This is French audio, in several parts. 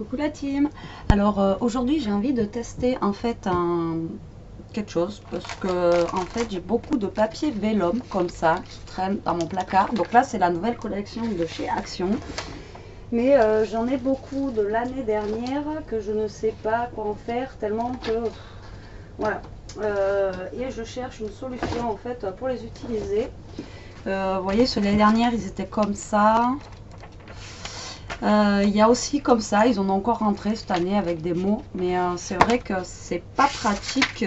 Coucou la team. Alors aujourd'hui j'ai envie de tester en fait quelque chose parce que en fait j'ai beaucoup de papier vélum comme ça qui traînent dans mon placard. Donc là c'est la nouvelle collection de chez Action. Mais j'en ai beaucoup de l'année dernière que je ne sais pas quoi en faire tellement que voilà. Et je cherche une solution en fait pour les utiliser. Vous voyez, ceux de l'année dernière ils étaient comme ça. Il y a aussi comme ça, ils en ont encore rentré cette année avec des mots, mais c'est vrai que c'est pas pratique.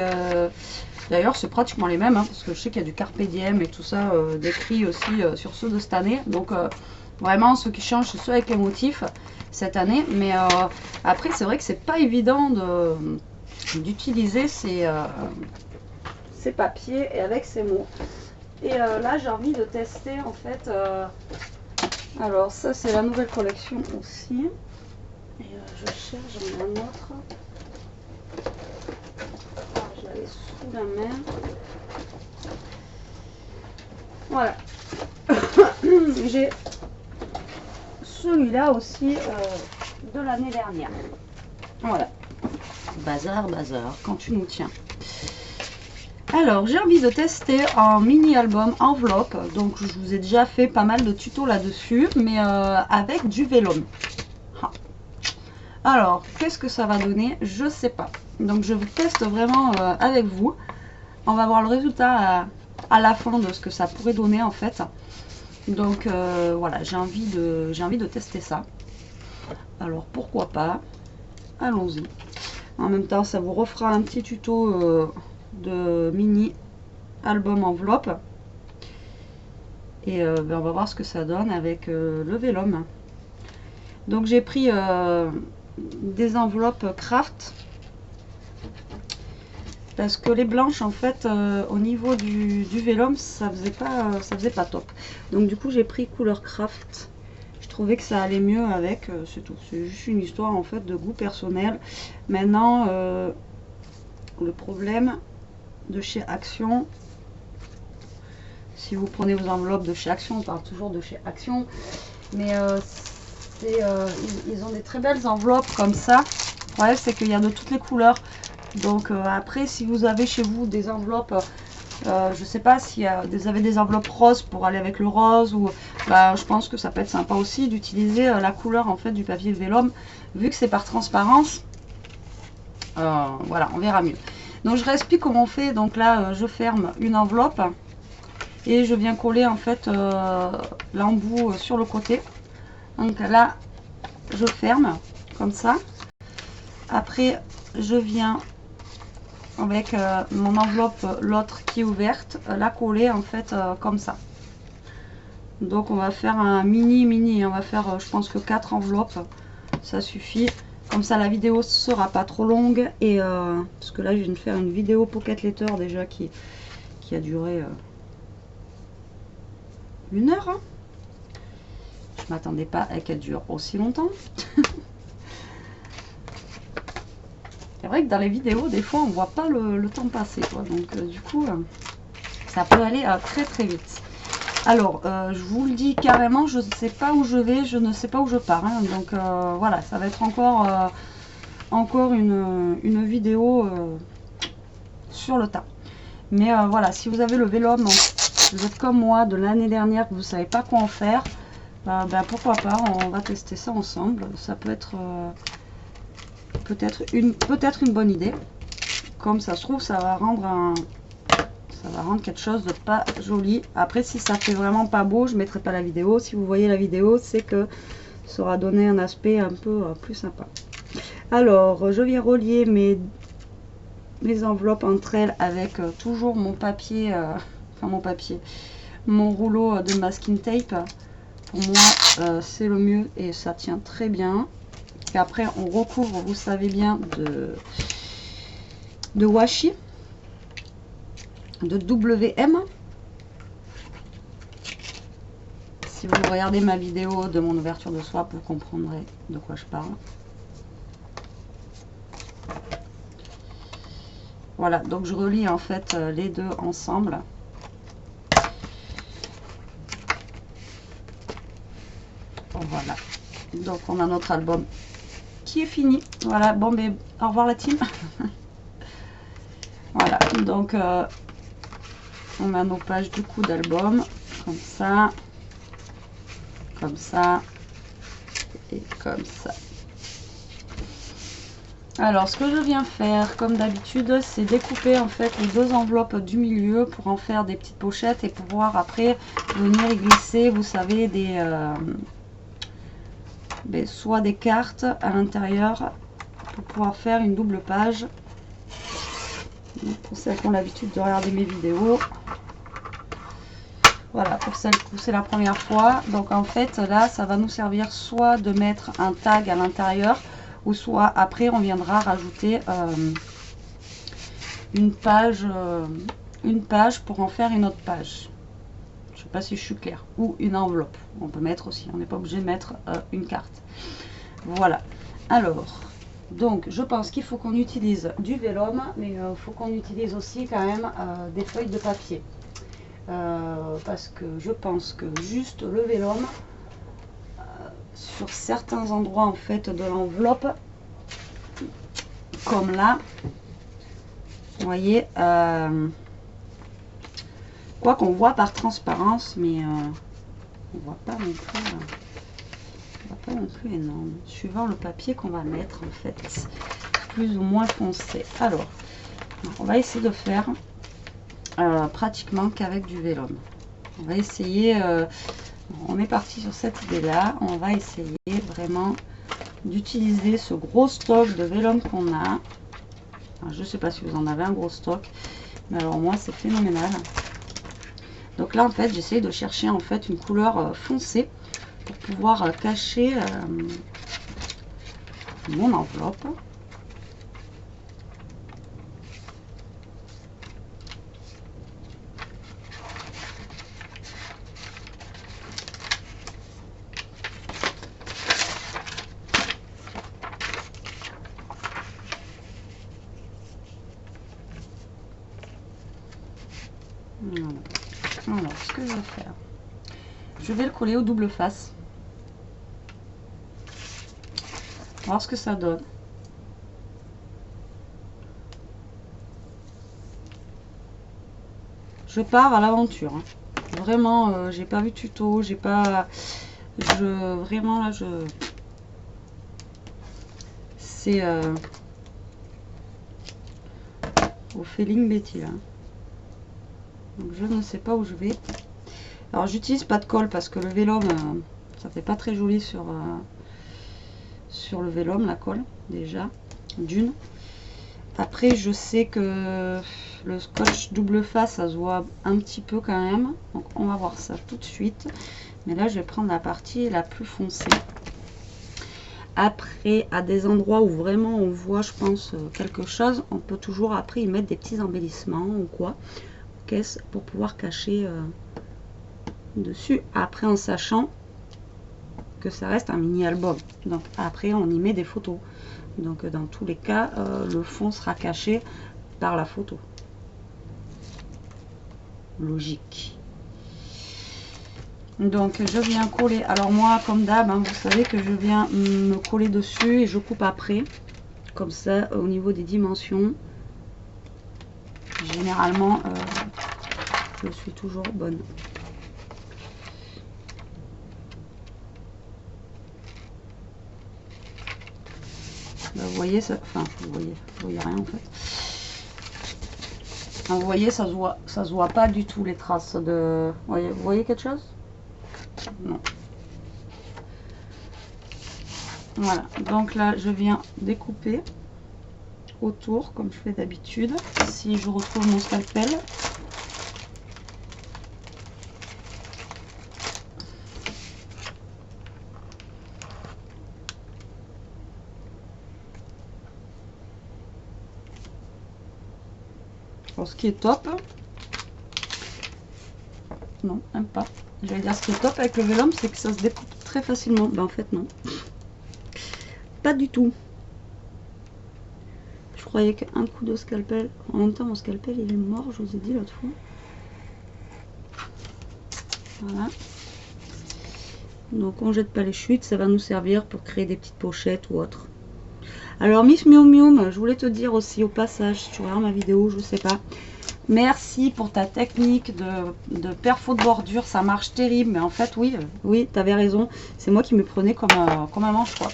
D'ailleurs, c'est pratiquement les mêmes, hein, parce que je sais qu'il y a du Carpe Diem et tout ça décrit aussi sur ceux de cette année. Donc vraiment, ceux qui changent, c'est ceux avec les motifs cette année. Mais après, c'est vrai que c'est pas évident d'utiliser ces papiers et avec ces mots. Et là, j'ai envie de tester en fait. Alors ça c'est la nouvelle collection aussi. Et je cherche, j'en ai un autre. Alors, je l'avais sous la main. Voilà. J'ai celui-là aussi de l'année dernière. Voilà. Bazar, bazar, quand tu nous tiens. Alors, j'ai envie de tester un mini album enveloppe. Donc, je vous ai déjà fait pas mal de tutos là-dessus, mais avec du vélum. Alors, qu'est-ce que ça va donner? Je sais pas. Donc, je vous teste vraiment avec vous. On va voir le résultat à la fin de ce que ça pourrait donner en fait. Donc, voilà, j'ai envie de tester ça. Alors, pourquoi pas? Allons-y. En même temps, ça vous refera un petit tuto de mini album enveloppe et on va voir ce que ça donne avec le vélum. Donc j'ai pris des enveloppes craft parce que les blanches en fait au niveau du vélum ça faisait pas top. Donc du coup j'ai pris couleur craft. Je trouvais que ça allait mieux avec, c'est tout. C'est juste une histoire en fait de goût personnel. Maintenant le problème de chez Action, si vous prenez vos enveloppes de chez Action, on parle toujours de chez Action, mais ils ont des très belles enveloppes comme ça. Le problème c'est qu'il y a de toutes les couleurs. Donc après, si vous avez chez vous des enveloppes, je sais pas si vous avez des enveloppes roses pour aller avec le rose, ou je pense que ça peut être sympa aussi d'utiliser la couleur en fait du papier vélum, vu que c'est par transparence. Voilà, on verra mieux. Donc je réexplique comment on fait. Donc là je ferme une enveloppe et je viens coller en fait l'embout sur le côté. Donc là je ferme comme ça. Après je viens avec mon enveloppe, l'autre qui est ouverte, la coller en fait comme ça. Donc on va faire un mini, on va faire je pense que 4 enveloppes, ça suffit. Comme ça la vidéo sera pas trop longue, et parce que là je viens de faire une vidéo Pocket Letter déjà qui a duré 1 heure. Hein. Je m'attendais pas à qu'elle dure aussi longtemps. C'est vrai que dans les vidéos, des fois, on voit pas le temps passer, quoi. Donc, du coup, ça peut aller très très vite. Alors, je vous le dis carrément, je ne sais pas où je vais, je ne sais pas où je pars. Hein. Donc, voilà, ça va être encore une vidéo sur le tas. Mais voilà, si vous avez le vélum, vous êtes comme moi de l'année dernière, que vous ne savez pas quoi en faire, pourquoi pas, on va tester ça ensemble. Ça peut être... peut-être une bonne idée. Comme ça se trouve, ça va rendre quelque chose de pas joli. Après, si ça fait vraiment pas beau, je mettrai pas la vidéo. Si vous voyez la vidéo, c'est que ça aura donné un aspect un peu plus sympa. Alors, je viens relier mes enveloppes entre elles avec toujours mon papier, mon rouleau de masking tape. Pour moi, c'est le mieux et ça tient très bien. Et après on recouvre, vous savez bien, de washi, de WM. Si vous regardez ma vidéo de mon ouverture de soie, vous comprendrez de quoi je parle. Voilà, donc je relie en fait les deux ensemble. Voilà, donc on a notre album qui est fini. Voilà, bon, mais au revoir la team. Voilà, donc on a nos pages du coup d'album, comme ça et comme ça. Alors ce que je viens faire comme d'habitude, c'est découper en fait les deux enveloppes du milieu pour en faire des petites pochettes et pouvoir après venir y glisser, vous savez, soit des cartes à l'intérieur pour pouvoir faire une double page. Donc, pour celles qui ont l'habitude de regarder mes vidéos, voilà, pour celles où c'est la première fois. Donc en fait là ça va nous servir soit de mettre un tag à l'intérieur, ou soit après on viendra rajouter une page pour en faire une autre page. Je sais pas si je suis claire. Ou une enveloppe, on peut mettre aussi, on n'est pas obligé de mettre une carte. Voilà, alors donc je pense qu'il faut qu'on utilise du vélum, mais il faut qu'on utilise aussi quand même des feuilles de papier, parce que je pense que juste le vélum sur certains endroits en fait de l'enveloppe, comme là, vous voyez, quoi qu'on voit par transparence, mais on voit pas non plus, énorme, suivant le papier qu'on va mettre en fait, plus ou moins foncé. Alors on va essayer de faire pratiquement qu'avec du vélum. On va essayer, on est parti sur cette idée là, on va essayer vraiment d'utiliser ce gros stock de vélum qu'on a. Alors, je sais pas si vous en avez un gros stock, mais alors moi c'est phénoménal. Donc là en fait j'essaie de chercher en fait une couleur foncée pour pouvoir cacher mon enveloppe. Voilà. Alors ce que je vais faire, je vais le coller au double face. Voir ce que ça donne. Je pars à l'aventure. Hein. Vraiment, j'ai pas vu tuto, j'ai pas. Vraiment là, c'est au feeling Betty là. Donc je ne sais pas où je vais. Alors j'utilise pas de colle parce que le vélum, ça fait pas très joli sur le vélum, la colle déjà d'une. Après je sais que le scotch double face ça se voit un petit peu quand même, donc on va voir ça tout de suite. Mais là je vais prendre la partie la plus foncée. Après à des endroits où vraiment on voit je pense quelque chose, on peut toujours après y mettre des petits embellissements ou quoi, caisse pour pouvoir cacher dessus, après en sachant que ça reste un mini album, donc après on y met des photos, donc dans tous les cas le fond sera caché par la photo, logique. Donc je viens coller, alors moi comme d'hab hein, vous savez que je viens me coller dessus et je coupe après, comme ça au niveau des dimensions généralement je suis toujours bonne. Là, vous voyez ça, enfin vous voyez rien en fait. Enfin, vous voyez ça se voit pas du tout les traces de. Vous voyez quelque chose? Non. Voilà, donc là je viens découper autour comme je fais d'habitude. Si je retrouve mon scalpel. Alors, ce qui est top, non, même pas. J'allais dire ce qui est top avec le vélum, c'est que ça se découpe très facilement. Ben en fait non, pas du tout. Je croyais qu'un coup de scalpel, en même temps mon scalpel il est mort, je vous ai dit l'autre fois. Voilà. Donc on jette pas les chutes, ça va nous servir pour créer des petites pochettes ou autre. Alors Miss Miu Miu, je voulais te dire aussi au passage, si tu regardes ma vidéo, je sais pas. Merci pour ta technique de perfo de bordure, ça marche terrible. Mais en fait, oui, oui, tu avais raison. C'est moi qui me prenais comme un manche, quoi.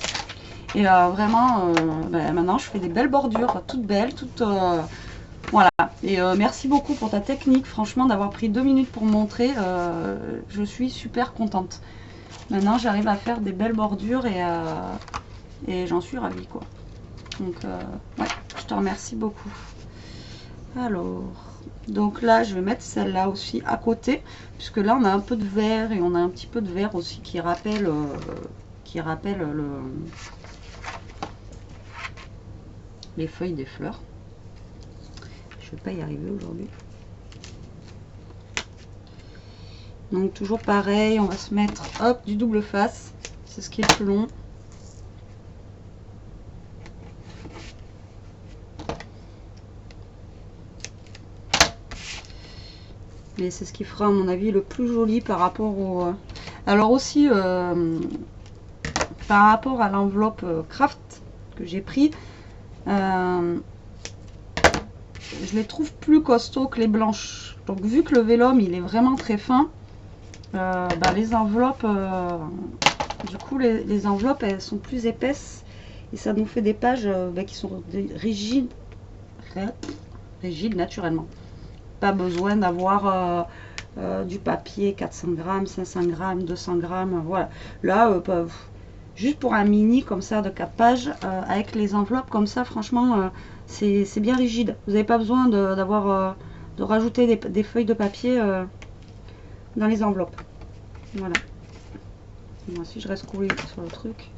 Et vraiment, ben, maintenant, je fais des belles bordures, toutes belles, toutes... voilà. Et merci beaucoup pour ta technique, franchement, d'avoir pris 2 minutes pour me montrer. Je suis super contente. Maintenant, j'arrive à faire des belles bordures et j'en suis ravie, quoi. Donc, ouais, je te remercie beaucoup. Alors... Donc là, je vais mettre celle-là aussi à côté, puisque là, on a un peu de vert et on a un petit peu de vert aussi qui rappelle les feuilles des fleurs. Je vais pas y arriver aujourd'hui. Donc toujours pareil, on va se mettre, hop, du double face. C'est ce qui est le plus long. Mais c'est ce qui fera à mon avis le plus joli par rapport au... Alors aussi, par rapport à l'enveloppe craft que j'ai pris, je les trouve plus costauds que les blanches. Donc vu que le vélum il est vraiment très fin, bah, les enveloppes, du coup les enveloppes elles sont plus épaisses et ça nous fait des pages bah, qui sont rigides naturellement. Pas besoin d'avoir du papier 400 grammes, 500 grammes, 200 grammes, voilà. Là, juste pour un mini comme ça de 4 pages, avec les enveloppes comme ça, franchement, c'est bien rigide. Vous n'avez pas besoin de rajouter des feuilles de papier dans les enveloppes. Voilà. Moi, si je reste collée sur le truc,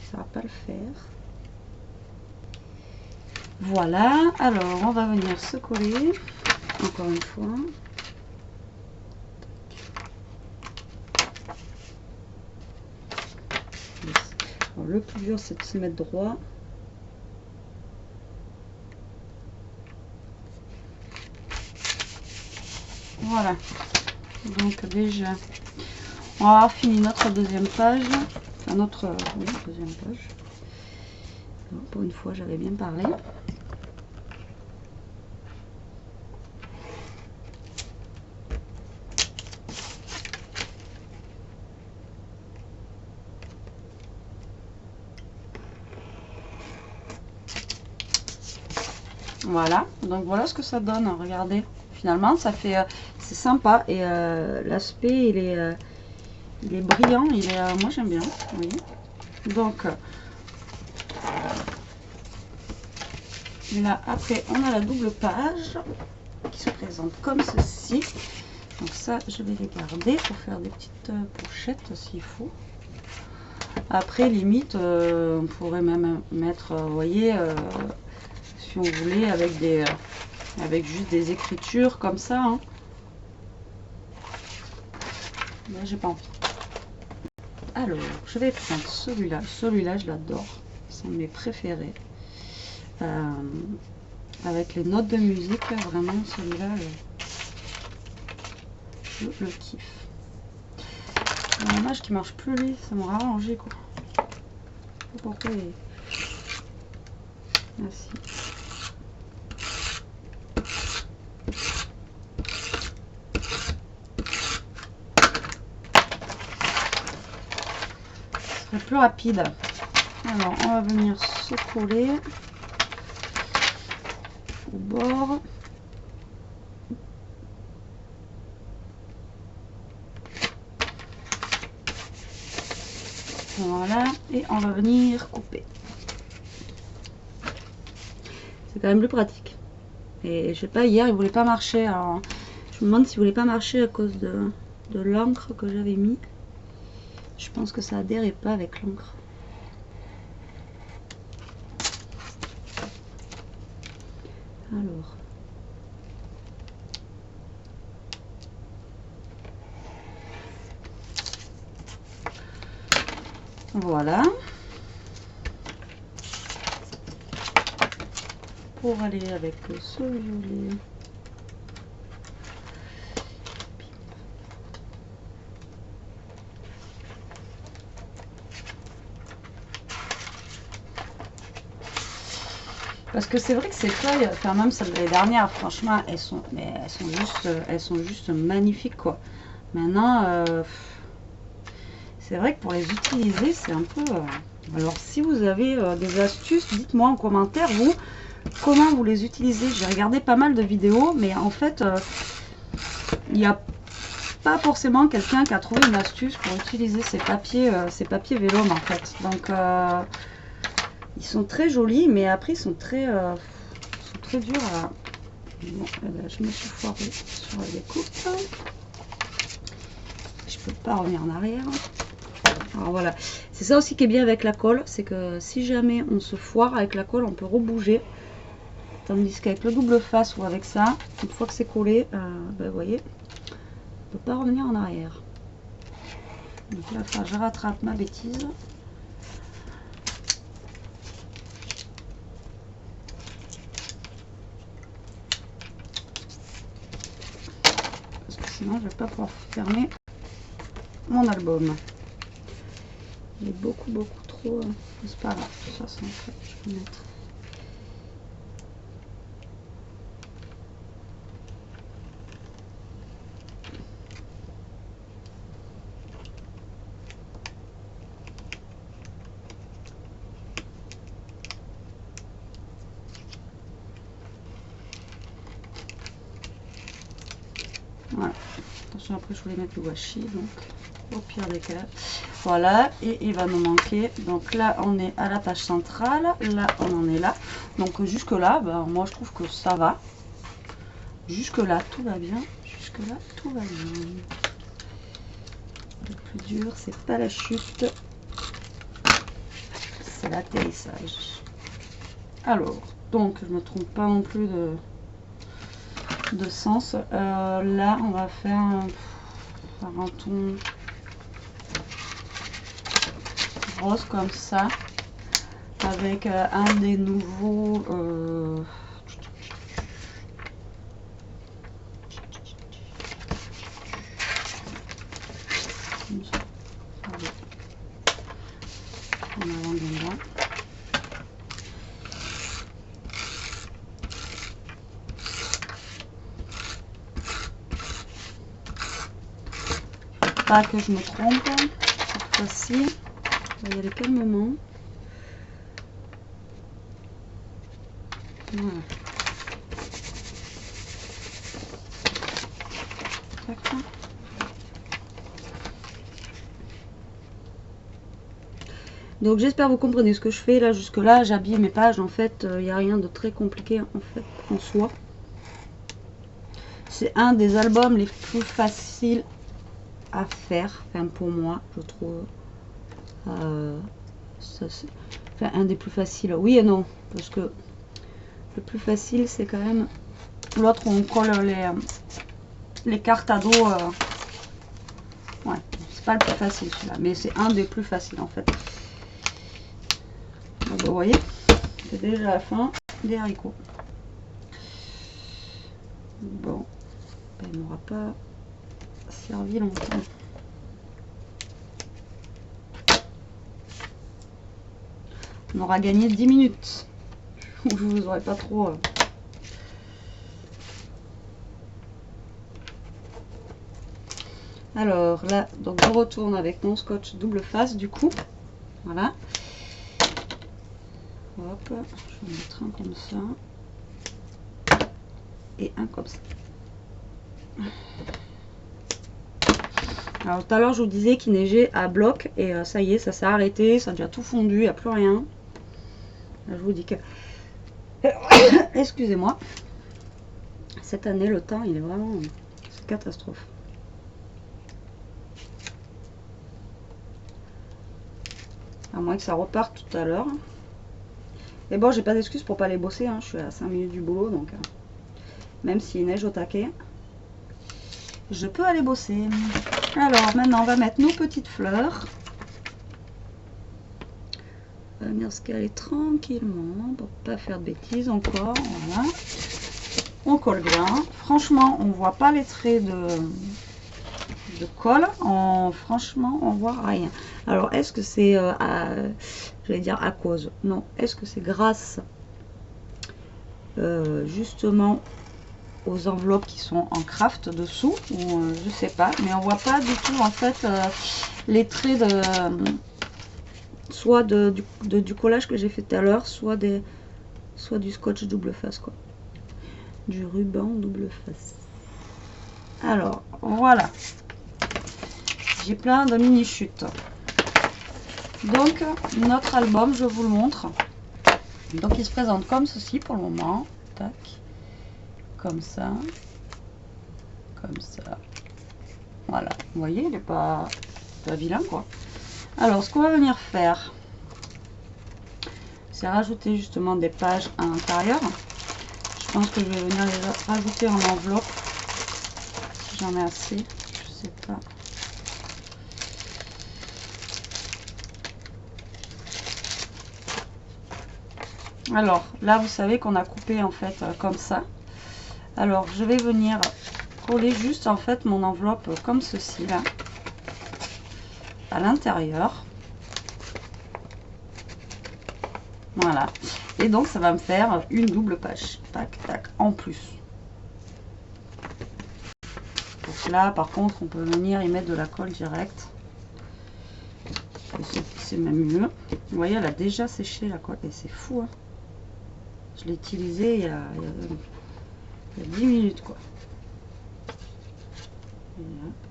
ça va pas le faire. Voilà. Alors, on va venir se coller. Encore une fois. Alors, le plus dur, c'est de se mettre droit. Voilà. Donc déjà, on va avoir fini notre deuxième page. Enfin, notre oui, deuxième page. Alors, pour une fois, j'avais bien parlé. Voilà, donc voilà ce que ça donne, regardez, finalement ça fait, c'est sympa et l'aspect il est brillant, moi j'aime bien, oui. Donc là après on a la double page qui se présente comme ceci, donc ça je vais les garder pour faire des petites pochettes s'il faut. Après limite on pourrait même mettre, vous voyez, si on voulait avec juste des écritures comme ça, hein. Là j'ai pas envie. Alors je vais prendre celui-là, je l'adore, c'est un de mes préférés, avec les notes de musique, vraiment celui-là je le kiffe. Dommage qu'il marche plus lui, ça m'aurait arrangé quoi. Pourquoi il est... Merci. Plus rapide. Alors on va venir se coller au bord. Voilà, et on va venir couper. C'est quand même plus pratique. Et je sais pas, hier il voulait pas marcher. Alors je me demande s'il voulait pas marcher à cause de l'encre que j'avais mis. Je pense que ça adhérait pas avec l'encre. Alors. Voilà. Pour aller avec ce violet. Parce que c'est vrai que ces feuilles, enfin même celles de l'année dernière, franchement, elles sont juste magnifiques quoi. Maintenant, c'est vrai que pour les utiliser, c'est un peu... Alors si vous avez des astuces, dites-moi en commentaire, vous, comment vous les utilisez. J'ai regardé pas mal de vidéos, mais en fait, il n'y a pas forcément quelqu'un qui a trouvé une astuce pour utiliser ces papiers vélum en fait. Donc, ils sont très jolis, mais après, ils sont très durs à... Bon, je me suis foirée sur la découpe. Je peux pas revenir en arrière. Alors voilà, c'est ça aussi qui est bien avec la colle, c'est que si jamais on se foire avec la colle, on peut rebouger. Tandis qu'avec le double face ou avec ça, une fois que c'est collé, ben, vous voyez, on peut pas revenir en arrière. Donc là, enfin, je rattrape ma bêtise. Parce que sinon, je vais pas pouvoir fermer mon album. Il est beaucoup trop... c'est pas grave, de toute façon, je peux mettre... Voilà. Attention, après, je voulais mettre le washi, donc au pire des cas. Voilà, et il va nous manquer. Donc là, on est à la page centrale. Là, on en est là. Donc jusque-là, ben, moi, je trouve que ça va. Jusque-là, tout va bien. Jusque-là, tout va bien. Le plus dur, c'est pas la chute, c'est l'atterrissage. Alors, donc, je ne me trompe pas non plus de sens. Là, on va faire un ton rose comme ça, avec un des nouveaux... en avant dedans. Pas que je me trompe cette fois-ci. On va y aller calmement. Voilà. Donc j'espère vous comprenez ce que je fais là. Jusque là, j'habille mes pages. En fait, il n'y a rien de très compliqué en fait en soi. C'est un des albums les plus faciles à faire, enfin pour moi, je trouve. Ça, enfin, un des plus faciles, oui et non, parce que le plus facile c'est quand même l'autre où on colle les cartes à dos. Ouais, c'est pas le plus facile celui-là, mais c'est un des plus faciles en fait. Donc, vous voyez, c'est déjà la fin des haricots. Bon, ben, il n'aura pas servi longtemps. On aura gagné 10 minutes. Je vous aurais pas trop... Alors là, donc je retourne avec mon scotch double face du coup. Voilà. Hop, je vais mettre un comme ça. Et un comme ça. Alors tout à l'heure je vous disais qu'il neigeait à bloc et ça y est, ça s'est arrêté, ça a déjà tout fondu, il n'y a plus rien. Là, je vous dis que... Excusez-moi. Cette année le temps il est vraiment... c'est catastrophe. À moins que ça reparte tout à l'heure. Mais bon, j'ai pas d'excuse pour pas aller bosser, hein. Je suis à 5 minutes du boulot, donc même s'il neige au taquet, je peux aller bosser. Alors maintenant on va mettre nos petites fleurs. On va venir se caler tranquillement pour pas faire de bêtises encore. Voilà. On colle bien. Franchement, on voit pas les traits de colle. Franchement, on voit rien. Alors, est-ce que c'est, j'allais dire à cause? Non. Est-ce que c'est grâce justement aux enveloppes qui sont en craft dessous, ou je sais pas, mais on voit pas du tout en fait les traits de soit du collage que j'ai fait tout à l'heure, soit du scotch double face, quoi, du ruban double face. Alors voilà, j'ai plein de mini chutes. Donc notre album, je vous le montre. Donc il se présente comme ceci pour le moment. Tac. Comme ça. Comme ça. Voilà. Vous voyez, il n'est pas vilain, quoi. Alors ce qu'on va venir faire, c'est rajouter justement des pages à l'intérieur. Je pense que je vais venir les rajouter en enveloppe. Si j'en ai assez. Je sais pas. Alors là, vous savez qu'on a coupé en fait comme ça. Alors je vais venir coller juste en fait mon enveloppe comme ceci là à l'intérieur. Voilà. Et donc ça va me faire une double page. Tac, tac, en plus. Donc là par contre on peut venir y mettre de la colle directe. C'est même mieux. Vous voyez, elle a déjà séché la colle et c'est fou, hein. Je l'ai utilisé il y a 10 minutes, quoi.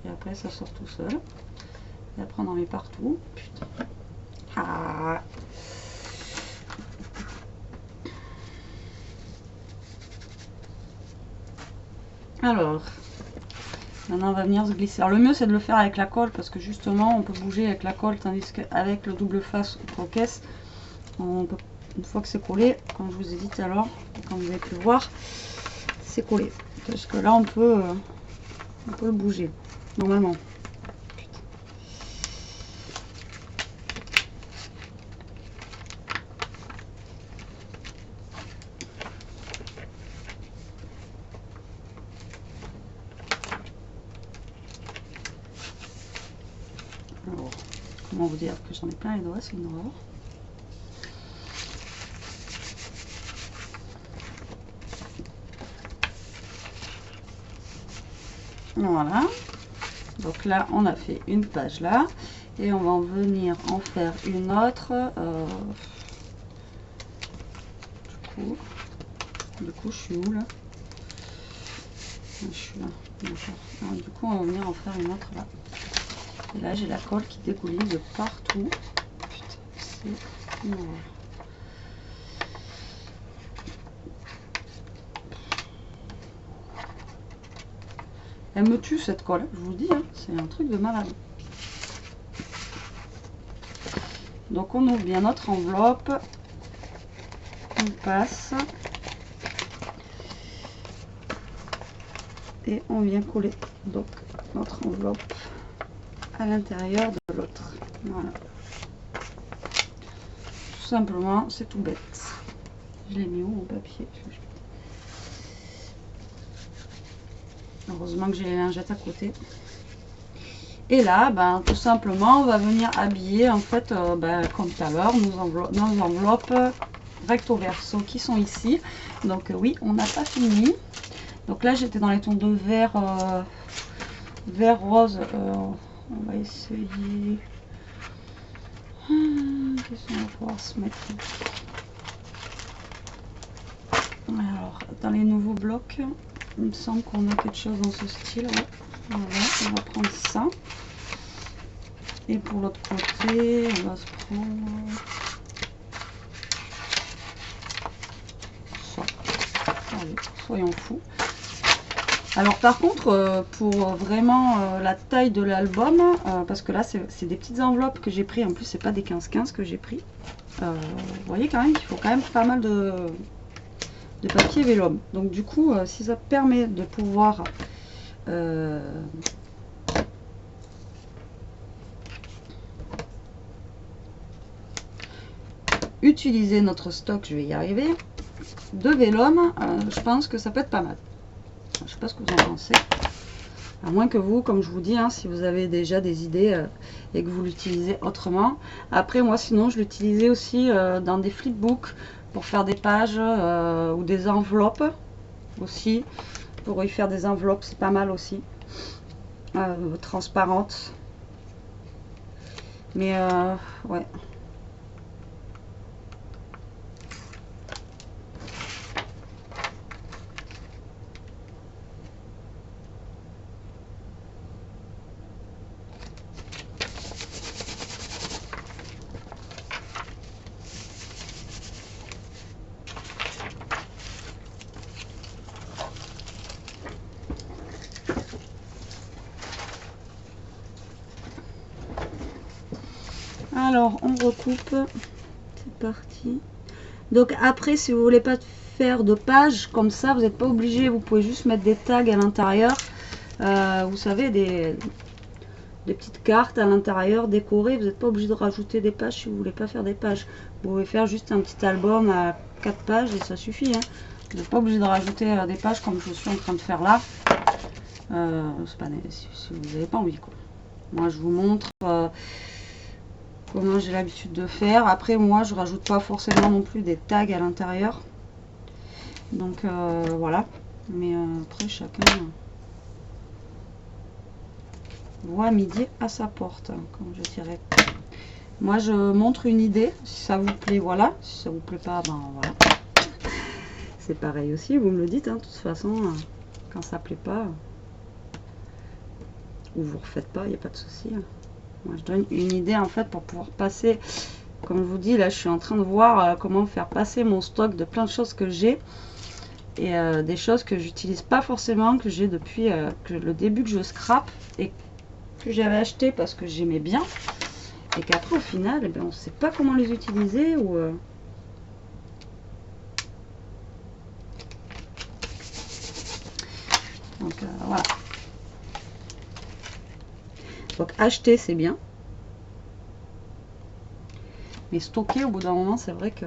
Et après ça sort tout seul. Et après on en met partout. Putain. Ah. Alors, maintenant on va venir se glisser. Alors le mieux c'est de le faire avec la colle parce que justement on peut bouger avec la colle, tandis qu'avec le double face ou croquesse, on peut, une fois que c'est collé, comme je vous ai dit tout à l'heure, comme vous avez pu le voir, c'est collé. Parce que là on peut le bouger normalement. Alors, comment vous dire que j'en ai plein les doigts, c'est une horreur. Voilà, donc là on a fait une page là et on va en venir en faire une autre. Du coup je suis où là? Je suis là, d'accord. Du coup on va venir en faire une autre là. Et là j'ai la colle qui dégouline de partout. Putain, c'est une horreur. Elle me tue cette colle, je vous le dis, hein, c'est un truc de malade. Donc on ouvre bien notre enveloppe, on passe et on vient coller donc notre enveloppe à l'intérieur de l'autre. Voilà. Tout simplement, c'est tout bête. Je l'ai mis où mon papier? Heureusement que j'ai les lingettes à côté. Et là, ben, tout simplement, on va venir habiller, en fait, comme tout à l'heure, nos enveloppes recto verso qui sont ici. Donc oui, on n'a pas fini. Donc là, j'étais dans les tons de vert, vert rose. On va essayer. Qu'est-ce qu'on va pouvoir se mettre? Alors, dans les nouveaux blocs, il me semble qu'on a quelque chose dans ce style. Ouais. Voilà, on va prendre ça. Et pour l'autre côté, on va se prendre ça. Allez, soyons fous. Alors par contre, pour vraiment la taille de l'album, parce que là c'est des petites enveloppes que j'ai pris, en plus c'est pas des 15-15 que j'ai pris. Vous voyez quand même qu'il faut quand même pas mal de papier vélum. Donc du coup, si ça permet de pouvoir utiliser notre stock, je vais y arriver, de vélum, je pense que ça peut être pas mal. Je sais pas ce que vous en pensez. À moins que vous, comme je vous dis, hein, si vous avez déjà des idées et que vous l'utilisez autrement. Après, moi, sinon, je l'utilisais aussi dans des flipbooks pour faire des pages ou des enveloppes aussi. Pour y faire des enveloppes, c'est pas mal aussi. Transparentes. Mais ouais. Alors, on recoupe. C'est parti. Donc après, si vous voulez pas faire de page comme ça, vous n'êtes pas obligé. Vous pouvez juste mettre des tags à l'intérieur. Vous savez, des petites cartes à l'intérieur décorées. Vous n'êtes pas obligé de rajouter des pages si vous voulez pas faire des pages. Vous pouvez faire juste un petit album à 4 pages et ça suffit. Hein. Vous n'êtes pas obligé de rajouter des pages comme je suis en train de faire là. C'est pas, si vous n'avez pas envie, quoi. Moi, je vous montre comment j'ai l'habitude de faire. Après, moi, je rajoute pas forcément non plus des tags à l'intérieur. Donc, voilà. Mais après, chacun voit midi à sa porte, comme je dirais. Moi, je montre une idée. Si ça vous plaît, voilà. Si ça vous plaît pas, ben voilà. C'est pareil aussi, vous me le dites. Hein, de toute façon, quand ça plaît pas, ou vous refaites pas, il n'y a pas de souci. Moi, je donne une idée en fait pour pouvoir passer. Comme je vous dis, là, je suis en train de voir comment faire passer mon stock de plein de choses que j'ai. Et des choses que j'utilise pas forcément, que j'ai depuis le début que je scrape. Et que j'avais acheté parce que j'aimais bien. Et qu'après, au final, eh bien, on ne sait pas comment les utiliser. Ou donc, voilà. Donc, acheter, c'est bien. Mais stocker, au bout d'un moment, c'est vrai que...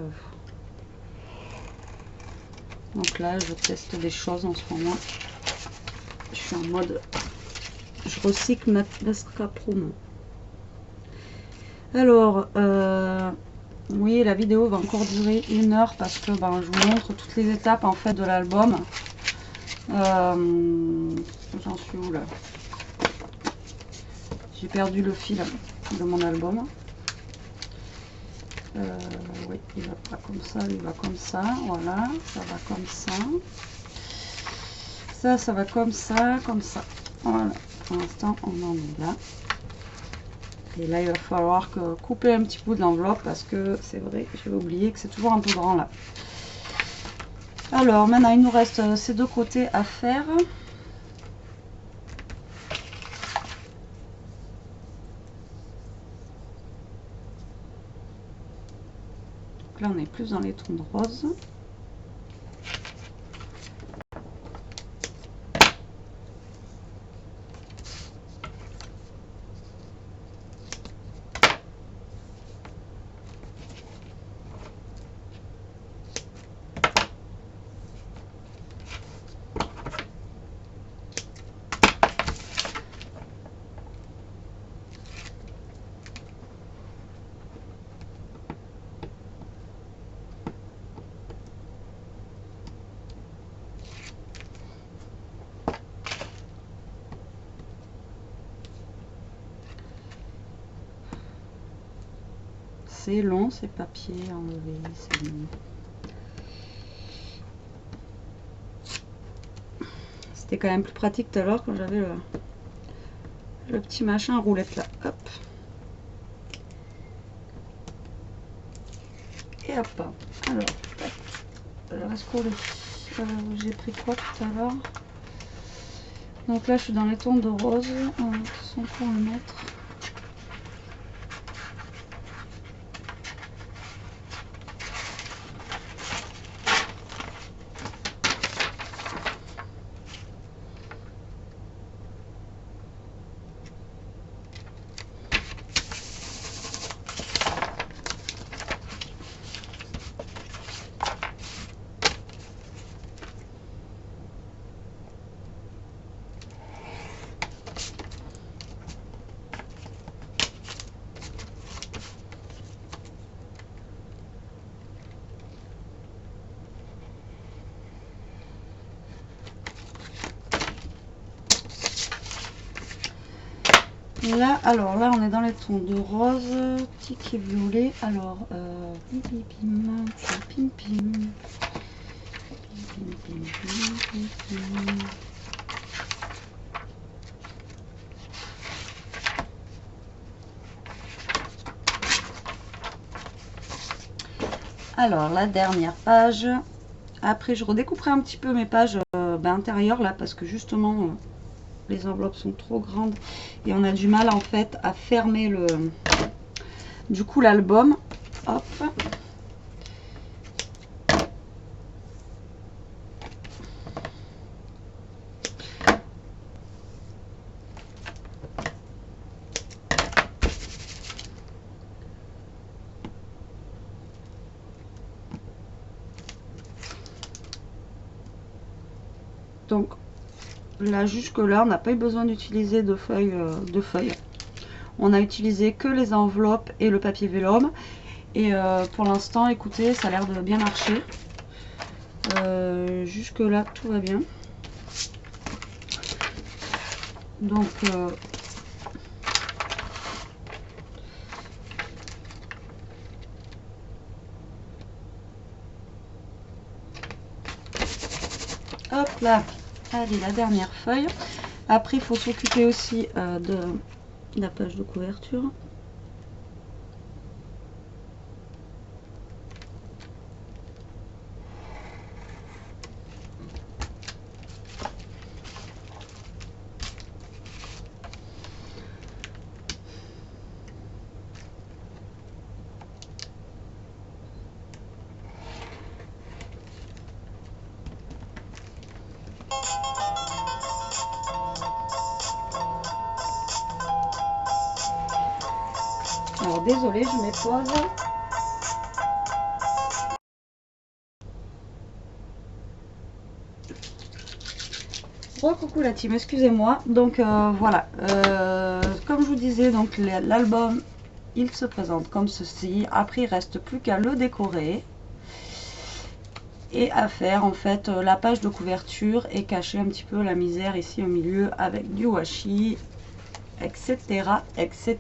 Donc là, je teste des choses en ce moment. Je suis en mode... Je recycle ma scrap room. Alors, oui, la vidéo va encore durer 1 heure parce que ben, je vous montre toutes les étapes en fait de l'album. J'en suis où là? J'ai perdu le fil de mon album. Oui, il va pas comme ça, il va comme ça, voilà, ça va comme ça. Ça va comme ça, comme ça. Voilà, pour l'instant, on en est là. Et là, il va falloir couper un petit bout de l'enveloppe parce que c'est vrai, j'avais oublié que c'est toujours un peu grand là. Alors, maintenant, il nous reste ces deux côtés à faire. Là, on est plus dans les tons de rose. C'est long ces papiers à enlever, c'est long. C'était quand même plus pratique tout à l'heure quand j'avais le petit machin roulette là. Hop. Et hop. Alors, le reste collé. J'ai pris quoi tout à l'heure? Donc là, je suis dans les tons de rose. Sans quoi le mettre. Là, alors là, on est dans les tons de rose, ticket violet. Alors, pim, pim, pim, pim, pim. Alors, la dernière page. Après, je redécouperai un petit peu mes pages intérieures là, parce que justement, les enveloppes sont trop grandes et on a du mal en fait à fermer l'album. Hop. Donc là, jusque là, on n'a pas eu besoin d'utiliser de feuilles. On a utilisé que les enveloppes et le papier vélum. Et pour l'instant, écoutez, ça a l'air de bien marcher. Jusque là, tout va bien. Donc hop là, allez, la dernière feuille. Après, il faut s'occuper aussi de la page de couverture. Alors désolée, je mets pause. Coucou la team, excusez-moi. Donc voilà, comme je vous disais, donc l'album il se présente comme ceci. Après il reste plus qu'à le décorer et à faire en fait la page de couverture et cacher un petit peu la misère ici au milieu avec du washi, etc, etc.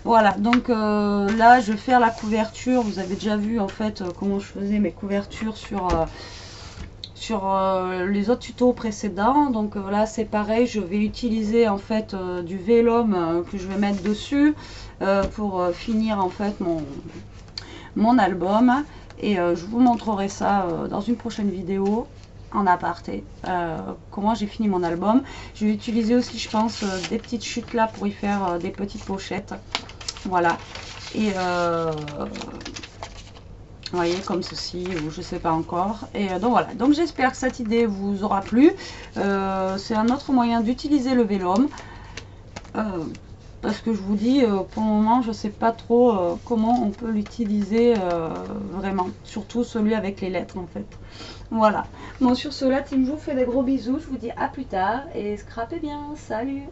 Voilà, donc là je vais faire la couverture. Vous avez déjà vu en fait comment je faisais mes couvertures sur les autres tutos précédents. Donc là c'est pareil, je vais utiliser en fait du vélum que je vais mettre dessus pour finir en fait mon album. Et je vous montrerai ça dans une prochaine vidéo en aparté, comment j'ai fini mon album. Je vais utiliser aussi, je pense, des petites chutes là pour y faire des petites pochettes. Voilà. Et vous voyez, comme ceci, ou je sais pas encore. Et donc voilà, donc j'espère que cette idée vous aura plu. C'est un autre moyen d'utiliser le vélum. Parce que je vous dis, pour le moment, je sais pas trop comment on peut l'utiliser vraiment. Surtout celui avec les lettres en fait. Voilà. Bon, sur ce, la team, je vous fais des gros bisous. Je vous dis à plus tard et scrapez bien. Salut!